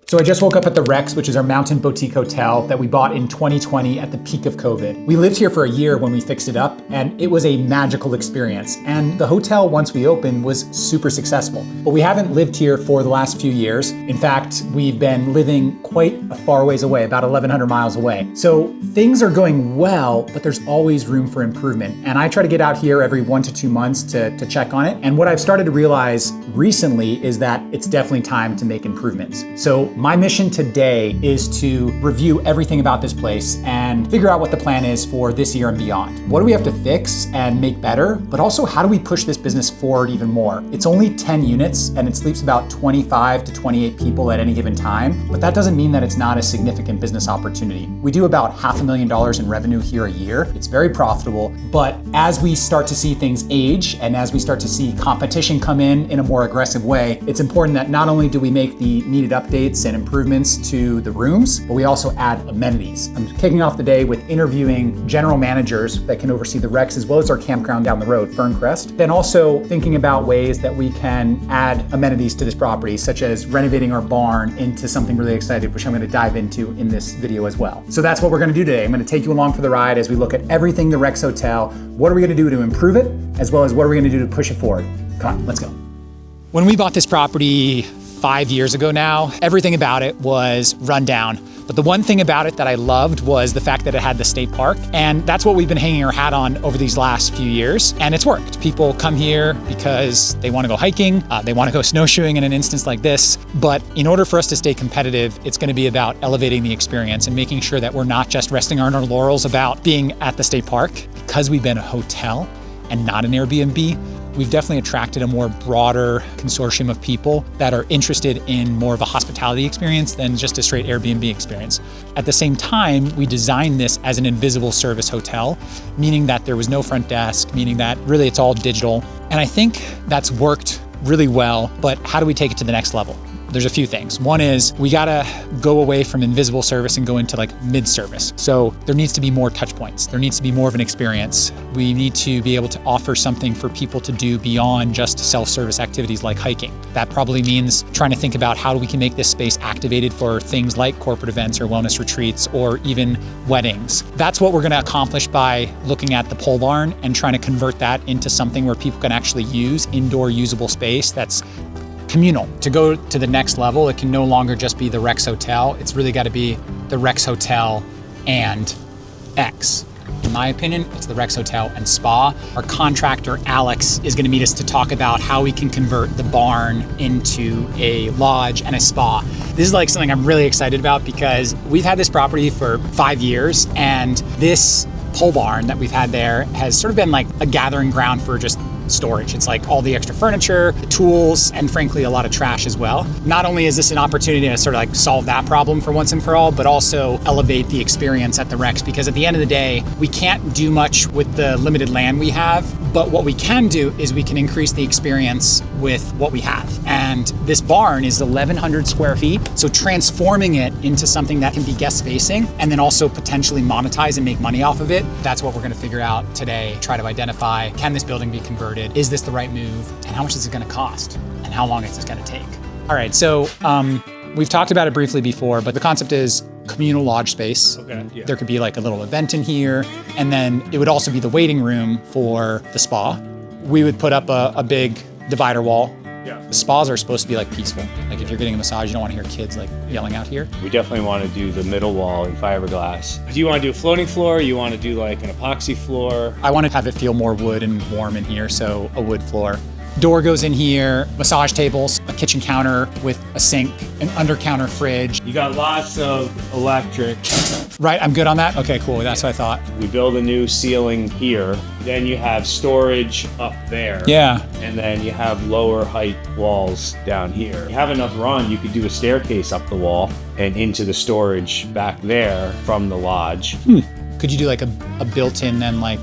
So I just woke up at the Rex, which is our mountain boutique hotel that we bought in 2020 at the peak of COVID. We lived here for a year when we fixed it up, and it was a magical experience. And the hotel, once we opened, was super successful. But we haven't lived here for the last few years. In fact, we've been living quite a far ways away, about 1,100 miles away. So things are going well, but there's always room for improvement. And I try to get out here every 1 to 2 months to check on it. And what I've started to realize recently is that it's definitely time to make improvements. So my mission today is to review everything about this place and figure out what the plan is for this year and beyond. What do we have to fix and make better? But also, how do we push this business forward even more? It's only 10 units and it sleeps about 25 to 28 people at any given time, but that doesn't mean that it's not a significant business opportunity. We do about $500,000 in revenue here a year. It's very profitable, but as we start to see things age and as we start to see competition come in a more aggressive way, it's important that not only do we make the needed updates and improvements to the rooms, but we also add amenities. I'm kicking off the day with interviewing general managers that can oversee the Rex as well as our campground down the road, Ferncrest. Then also thinking about ways that we can add amenities to this property, such as renovating our barn into something really exciting, which I'm going to dive into in this video as well. So that's what we're going to do today. I'm going to take you along for the ride as we look at everything the Rex Hotel. What are we going to do to improve it, as well as what are we going to do to push it forward? Come on, let's go. When we bought this property 5 years ago now, everything about it was run down. But the one thing about it that I loved was the fact that it had the state park. And that's what we've been hanging our hat on over these last few years. And it's worked. People come here because they want to go hiking, they want to go snowshoeing in an instance like this. But in order for us to stay competitive, it's going to be about elevating the experience and making sure that we're not just resting on our laurels about being at the state park. Because we've been a hotel and not an Airbnb, we've definitely attracted a more broader consortium of people that are interested in more of a hospitality experience than just a straight Airbnb experience. At the same time, we designed this as an invisible service hotel, meaning that there was no front desk, meaning that really it's all digital. And I think that's worked really well, but how do we take it to the next level? There's a few things. One is we gotta go away from invisible service and go into like mid-service. So there needs to be more touch points. There needs to be more of an experience. We need to be able to offer something for people to do beyond just self-service activities like hiking. That probably means trying to think about how we can make this space activated for things like corporate events or wellness retreats or even weddings. That's what we're gonna accomplish by looking at the pole barn and trying to convert that into something where people can actually use indoor usable space that's communal. To go to the next level, it can no longer just be the Rex Hotel. It's really got to be the Rex Hotel and X. In my opinion, it's the Rex Hotel and Spa. Our contractor, Alex, is going to meet us to talk about how we can convert the barn into a lodge and a spa. This is like something I'm really excited about because we've had this property for 5 years, and this pole barn that we've had there has sort of been like a gathering ground for just storage. It's like all the extra furniture, the tools, and frankly, a lot of trash as well. Not only is this an opportunity to sort of like solve that problem for once and for all, but also elevate the experience at the Rex, because at the end of the day, we can't do much with the limited land we have, but what we can do is we can increase the experience with what we have. And this barn is 1,100 square feet, so transforming it into something that can be guest facing and then also potentially monetize and make money off of it, that's what we're gonna figure out today. Try to identify, can this building be converted? Is this the right move? And how much is it gonna cost? And how long is this gonna take? All right, so we've talked about it briefly before, but the concept is communal lodge space. Okay, yeah. There could be like a little event in here, and then it would also be the waiting room for the spa. We would put up a big divider wall. Yeah. The spas are supposed to be like peaceful. Like if you're getting a massage, you don't want to hear kids like yelling out here. We definitely want to do the middle wall in fiberglass. Do you want to do a floating floor? Or you want to do like an epoxy floor? I want to have it feel more wood and warm in here, so a wood floor. Door goes in here, massage tables, a kitchen counter with a sink, an under counter fridge. You got lots of electric. Right, I'm good on that? Okay, cool, that's what I thought. We build a new ceiling here. Then you have storage up there. Yeah. And then you have lower height walls down here. You have enough run, you could do a staircase up the wall and into the storage back there from the lodge. Could you do like a built-in then like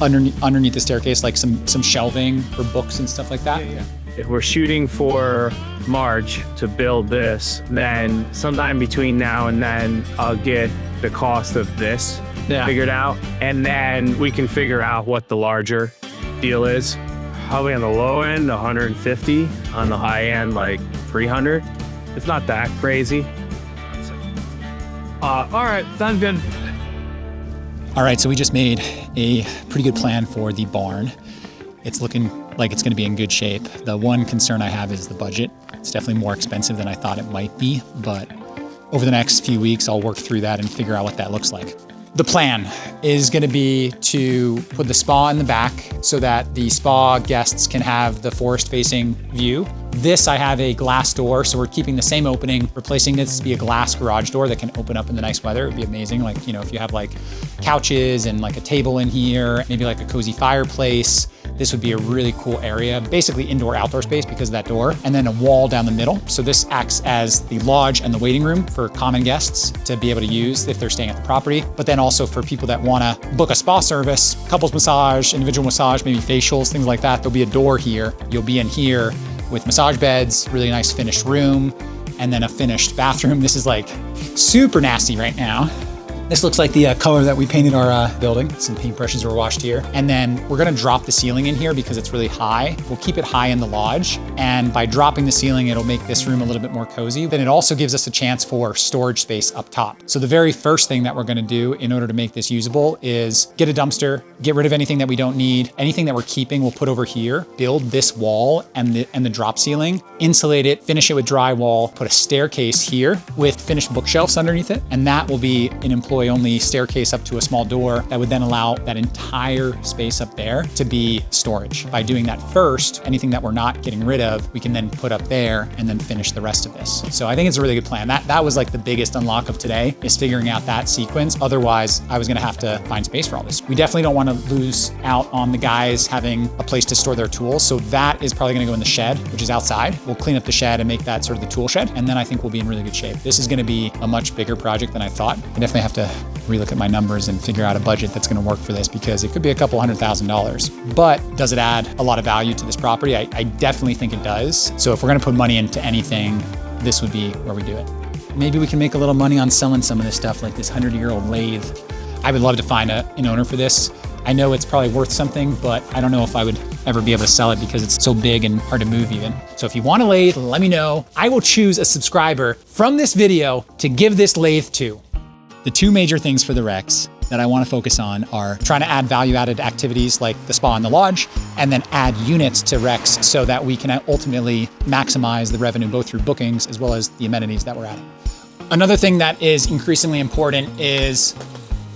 underneath the staircase, like some shelving for books and stuff like that? Yeah. If we're shooting for March to build this, then sometime between now and then, I'll get the cost of this figured out. And then we can figure out what the larger deal is. Probably on the low end, 150. On the high end, like 300. It's not that crazy. All right, sounds good. All right, so we just made a pretty good plan for the barn. It's looking like it's gonna be in good shape. The one concern I have is the budget. It's definitely more expensive than I thought it might be, but over the next few weeks, I'll work through that and figure out what that looks like. The plan is gonna be to put the spa in the back so that the spa guests can have the forest-facing view. This, I have a glass door, so we're keeping the same opening, replacing this to be a glass garage door that can open up in the nice weather. It'd be amazing. Like, you know, if you have like couches and like a table in here, maybe like a cozy fireplace, this would be a really cool area, basically indoor outdoor space because of that door, and then a wall down the middle. So this acts as the lodge and the waiting room for common guests to be able to use if they're staying at the property, but then also for people that wanna book a spa service, couples massage, individual massage, maybe facials, things like that. There'll be a door here. You'll be in here with massage beds, really nice finished room, and then a finished bathroom. This is like super nasty right now. This looks like the color that we painted our building. Some paintbrushes were washed here. And then we're gonna drop the ceiling in here because it's really high. We'll keep it high in the lodge. And by dropping the ceiling, it'll make this room a little bit more cozy. Then it also gives us a chance for storage space up top. So the very first thing that we're gonna do in order to make this usable is get a dumpster, get rid of anything that we don't need. Anything that we're keeping, we'll put over here, build this wall and the drop ceiling, insulate it, finish it with drywall, put a staircase here with finished bookshelves underneath it. And that will be an employee-only staircase up to a small door that would then allow that entire space up there to be storage. By doing that first, anything that we're not getting rid of, we can then put up there and then finish the rest of this. So I think it's a really good plan. That was like the biggest unlock of today, is figuring out that sequence. Otherwise, I was gonna have to find space for all this. We definitely don't wanna lose out on the guys having a place to store their tools. So that is probably gonna go in the shed, which is outside. We'll clean up the shed and make that sort of the tool shed. And then I think we'll be in really good shape. This is gonna be a much bigger project than I thought. I definitely have to relook at my numbers and figure out a budget that's gonna work for this, because it could be a couple $100,000. But does it add a lot of value to this property? I definitely think it does. So if we're gonna put money into anything, this would be where we do it. Maybe we can make a little money on selling some of this stuff, like this 100-year-old lathe. I would love to find an owner for this. I know it's probably worth something, but I don't know if I would ever be able to sell it because it's so big and hard to move even. So if you want a lathe, let me know. I will choose a subscriber from this video to give this lathe to. The two major things for the Rex that I want to focus on are trying to add value-added activities like the spa and the lodge, and then add units to Rex so that we can ultimately maximize the revenue both through bookings as well as the amenities that we're adding. Another thing that is increasingly important is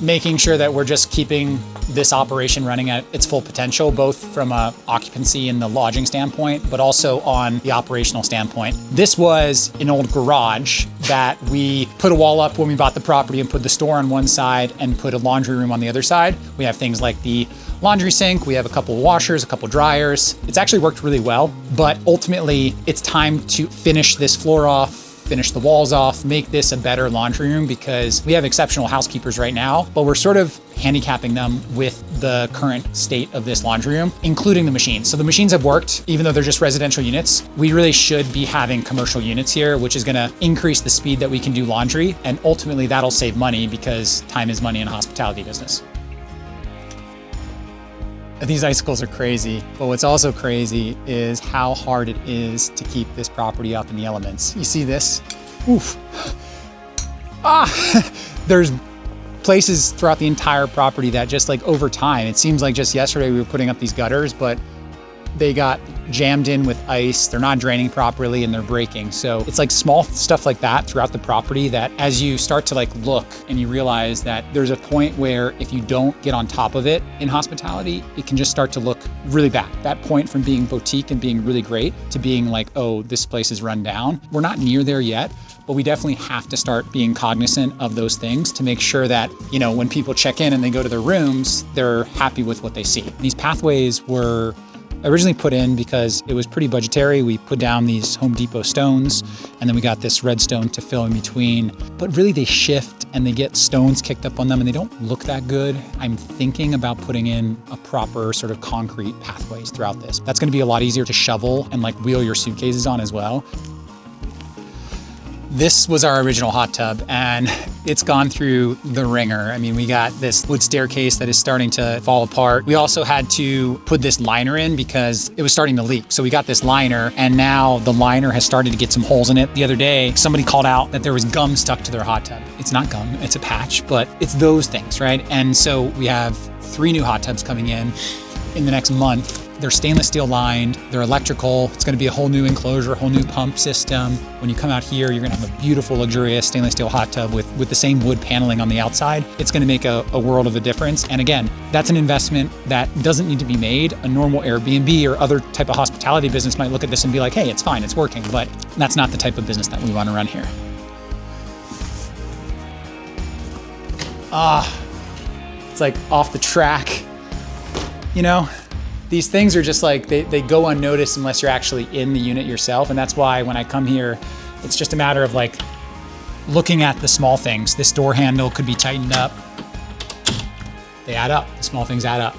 making sure that we're just keeping this operation running at its full potential, both from a occupancy and the lodging standpoint, but also on the operational standpoint. This was an old garage that we put a wall up when we bought the property and put the store on one side and put a laundry room on the other side. We have things like the laundry sink, we have a couple washers, a couple dryers. It's actually worked really well, but ultimately it's time to finish this floor off, finish the walls off, make this a better laundry room, because we have exceptional housekeepers right now, but we're sort of handicapping them with the current state of this laundry room, including the machines. So the machines have worked, even though they're just residential units. We really should be having commercial units here, which is gonna increase the speed that we can do laundry, and ultimately that'll save money because time is money in a hospitality business. These icicles are crazy, but what's also crazy is how hard it is to keep this property up in the elements. You see this? Oof. There's places throughout the entire property that just like over time, it seems like just yesterday we were putting up these gutters, but they got jammed in with ice. They're not draining properly and they're breaking. So it's like small stuff like that throughout the property that as you start to like look and you realize that there's a point where if you don't get on top of it in hospitality, it can just start to look really bad. That point from being boutique and being really great to being like, oh, this place is run down. We're not near there yet, but we definitely have to start being cognizant of those things to make sure that, you know, when people check in and they go to their rooms, they're happy with what they see. These pathways were originally put in because it was pretty budgetary. We put down these Home Depot stones, and then we got this red stone to fill in between. But really they shift and they get stones kicked up on them and they don't look that good. I'm thinking about putting in a proper sort of concrete pathways throughout this. That's gonna be a lot easier to shovel and like wheel your suitcases on as well. This was our original hot tub, and it's gone through the ringer. I mean, we got this wood staircase that is starting to fall apart. We also had to put this liner in because it was starting to leak. So we got this liner, and now the liner has started to get some holes in it. The other day, somebody called out that there was gum stuck to their hot tub. It's not gum, it's a patch, but it's those things, right? And so we have 3 new hot tubs coming in the next month. They're stainless steel lined, they're electrical. It's gonna be a whole new enclosure, whole new pump system. When you come out here, you're gonna have a beautiful, luxurious stainless steel hot tub with the same wood paneling on the outside. It's gonna make a world of a difference. And again, that's an investment that doesn't need to be made. A normal Airbnb or other type of hospitality business might look at this and be like, hey, it's fine, it's working. But that's not the type of business that we wanna run here. It's like off the track, you know? These things are just like, they go unnoticed unless you're actually in the unit yourself. And that's why when I come here, it's just a matter of like looking at the small things. This door handle could be tightened up. They add up, the small things add up.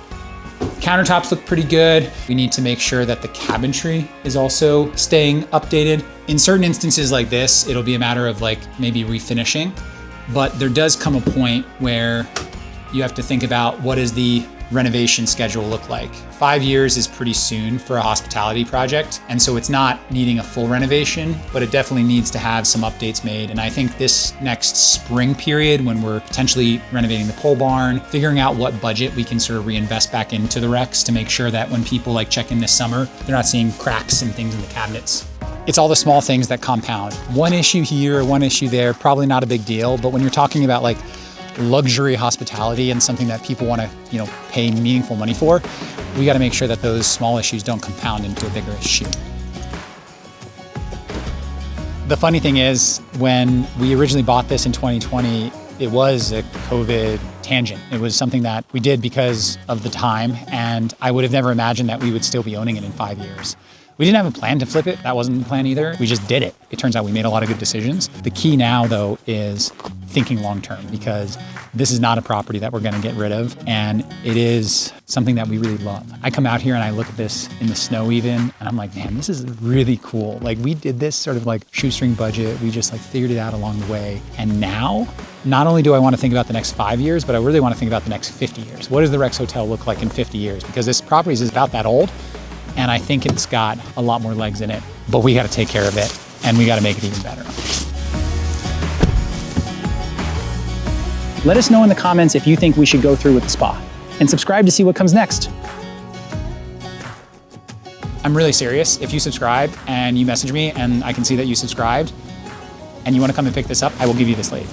Countertops look pretty good. We need to make sure that the cabinetry is also staying updated. In certain instances like this, it'll be a matter of like maybe refinishing, but there does come a point where you have to think about what is the renovation schedule look like. 5 years is pretty soon for a hospitality project. And so it's not needing a full renovation, but it definitely needs to have some updates made. And I think this next spring period, when we're potentially renovating the pole barn, figuring out what budget we can sort of reinvest back into the Rex to make sure that when people like check in this summer, they're not seeing cracks and things in the cabinets. It's all the small things that compound. One issue here, one issue there, probably not a big deal. But when you're talking about like luxury hospitality and something that people want to, you know, pay meaningful money for, we got to make sure that those small issues don't compound into a bigger issue. The funny thing is, when we originally bought this in 2020, it was a COVID tangent. It was something that we did because of the time, and I would have never imagined that we would still be owning it in 5 years. We didn't have a plan to flip it. That wasn't the plan either. We just did it. It turns out we made a lot of good decisions. The key now, though, is thinking long-term, because this is not a property that we're gonna get rid of, and it is something that we really love. I come out here and I look at this in the snow even, and I'm like, man, this is really cool. Like, we did this sort of like shoestring budget. We just like figured it out along the way. And now, not only do I wanna think about the next 5 years, but I really wanna think about the next 50 years. What does the Rex Hotel look like in 50 years? Because this property is about that old, and I think it's got a lot more legs in it, but we gotta take care of it, and we gotta make it even better. Let us know in the comments if you think we should go through with the spa, and subscribe to see what comes next. I'm really serious. If you subscribe and you message me and I can see that you subscribed and you wanna come and pick this up, I will give you this lead.